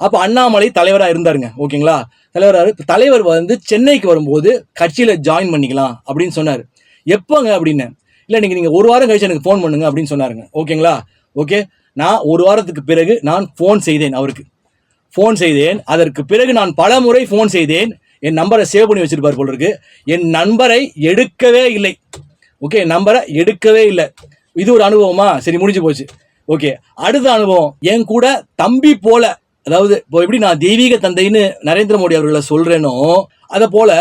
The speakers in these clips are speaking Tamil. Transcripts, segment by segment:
அப்போ அண்ணாமலை தலைவராக இருந்தாருங்க. ஓகேங்களா, தலைவர் வந்து சென்னைக்கு வரும்போது கட்சியில் ஜாயின் பண்ணிக்கலாம் அப்படின்னு சொன்னார். எப்போங்க அப்படின்னு, இல்லை நீங்கள் ஒரு வாரம் கழிச்சு எனக்கு ஃபோன் பண்ணுங்க அப்படின்னு சொன்னாருங்க. ஓகேங்களா, ஓகே. நான் ஒரு வாரத்துக்கு பிறகு நான் ஃபோன் செய்தேன், அவருக்கு ஃபோன் செய்தேன். அதற்கு பிறகு நான் பல முறை ஃபோன் செய்தேன். என் நம்பரை சேவ் பண்ணி வச்சிருப்பார் போல இருக்கு. என் நம்பரை எடுக்கவே இல்லை. ஓகே, நம்பரை எடுக்கவே இல்லை. இது ஒரு அனுபவமா? சரி, முடிஞ்சு போச்சு. ஓகே, அடுத்த அனுபவம் என் கூட தம்பி போல, அதாவது இப்போ எப்படி நான் தெய்வீக தந்தைன்னு நரேந்திர மோடி அவர்களை சொல்றேனோ அதை போல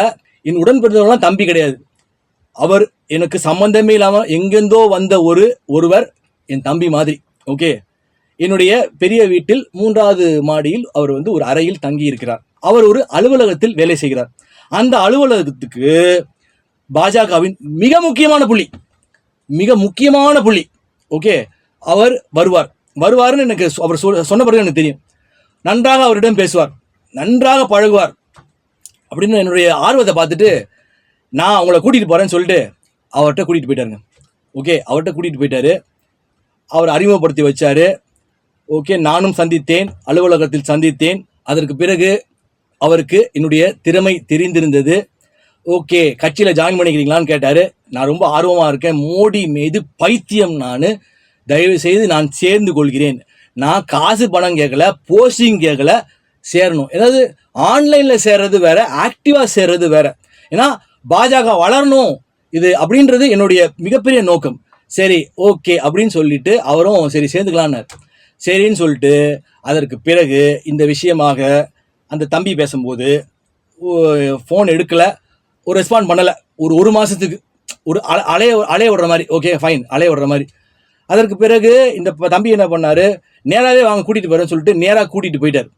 என் உடன் பிறந்தவங்களாம் தம்பி கிடையாது. அவர் எனக்கு சம்பந்தமே இல்லாம எங்கெந்தோ வந்த ஒருவர் என் தம்பி மாதிரி. ஓகே, என்னுடைய பெரிய வீட்டில் 3வது மாடியில் அவர் வந்து ஒரு அறையில் தங்கி இருக்கிறார். அவர் ஒரு அலுவலகத்தில் வேலை செய்கிறார். அந்த அலுவலகத்துக்கு பாஜகவின் மிக முக்கியமான புள்ளி ஓகே, அவர் வருவார்னு எனக்கு அவர் சொன்ன பிறகு எனக்கு தெரியும். நன்றாக அவரிடம் பேசுவார், நன்றாக பழகுவார் அப்படின்னு என்னுடைய ஆர்வத்தை பார்த்துட்டு நான் அவங்கள கூட்டிகிட்டு போகிறேன்னு சொல்லிட்டு அவர்கிட்ட கூட்டிகிட்டு போயிட்டாருங்க. ஓகே, அவர்கிட்ட கூட்டிகிட்டு போயிட்டாரு. அவர் அறிமுகப்படுத்தி வச்சார். ஓகே, நானும் சந்தித்தேன், அலுவலகத்தில் சந்தித்தேன். அதற்கு பிறகு அவருக்கு என்னுடைய திறமை தெரிந்திருந்தது. ஓகே, கட்சியில் ஜாயின் பண்ணிக்கிறீங்களான்னு கேட்டார். நான் ரொம்ப ஆர்வமாக இருக்கேன், மோடி மீது பைத்தியம் நான், தயவு செய்து நான் சேர்ந்து கொள்கிறேன். நான் காசு பணம் கேட்கல, போஸ்டிங் கேட்கல, சேரணும். ஏதாவது ஆன்லைனில் சேர்றது வேற, ஆக்டிவாக சேர்றது வேற. ஏன்னா பாஜக வளரணும் இது அப்படின்றது என்னுடைய மிகப்பெரிய நோக்கம். சரி, ஓகே அப்படின்னு சொல்லிட்டு அவரும் சரி சேர்ந்துக்கலான்னார். சரின்னு சொல்லிட்டு அதற்கு பிறகு இந்த விஷயமாக அந்த தம்பி பேசும்போது ஃபோன் எடுக்கலை, ஒரு ரெஸ்பாண்ட் பண்ணலை. ஒரு மாதத்துக்கு ஒரு அலைய விடுற மாதிரி. ஓகே ஃபைன், அலைய விடுற மாதிரி. அதற்கு பிறகு இந்த தம்பி என்ன பண்ணார், நேராகவே வாங்க கூட்டிகிட்டு போகிறேன்னு சொல்லிட்டு நேராக கூட்டிகிட்டு போயிட்டார்.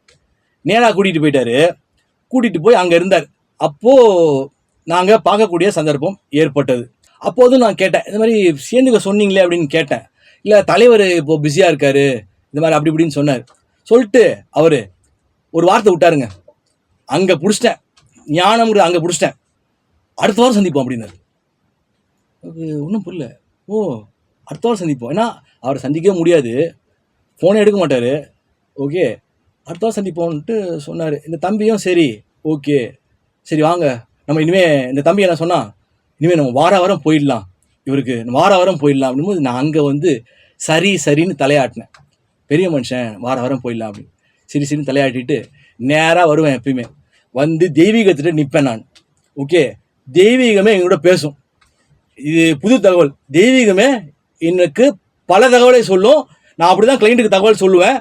கூட்டிகிட்டு போய் அங்கே இருந்தார். அப்போது நாங்கள் பார்க்கக்கூடிய சந்தர்ப்பம் ஏற்பட்டது. அப்போதும் நான் கேட்டேன், இந்த மாதிரி சேர்ந்துக்க சொன்னீங்களே அப்படின்னு கேட்டேன். இல்லை, தலைவர் இப்போ பிஸியாக இருக்காரு, இந்த மாதிரி அப்படி இப்படின்னு சொன்னார். சொல்லிட்டு அவர் ஒரு வார்த்தை விட்டாருங்க, அங்கே பிடிச்சிட்டேன், ஞானம்ங்கிற அங்கே பிடிச்சிட்டேன். அடுத்த வாரம் சந்திப்போம் அப்படின்னாரு. ஒன்றும் புரியல. ஓ, அடுத்த வாரம் சந்திப்போம். ஏன்னா அவரை சந்திக்கவே முடியாது, ஃபோனே எடுக்க மாட்டார். ஓகே, அடுத்த வாரம் சந்திப்போம்ன்ட்டு சொன்னார். இந்த தம்பியும் சரி ஓகே, சரி வாங்க நம்ம இனிமேல், இந்த தம்பி என்ன சொன்னால், இனிமேல் நம்ம வார வாரம் போயிடலாம், இவருக்கு வார வாரம் போயிடலாம் அப்படின்போது நான் அங்கே வந்து சரின்னு தலையாட்டினேன். பெரிய மனுஷன், வார வாரம் போயிடலாம் அப்படின்னு சரின்னு தலையாட்டிட்டு நேராக வருவேன். எப்பயுமே வந்து தெய்வீகத்திட்ட நிற்பேன் நான். ஓகே, தெய்வீகமே எங்களோட பேசும். இது புது தகவல். தெய்வீகமே எனக்கு பல தகவலை சொல்லும். நான் அப்படி தான் கிளைண்ட்டுக்கு தகவல் சொல்லுவேன்.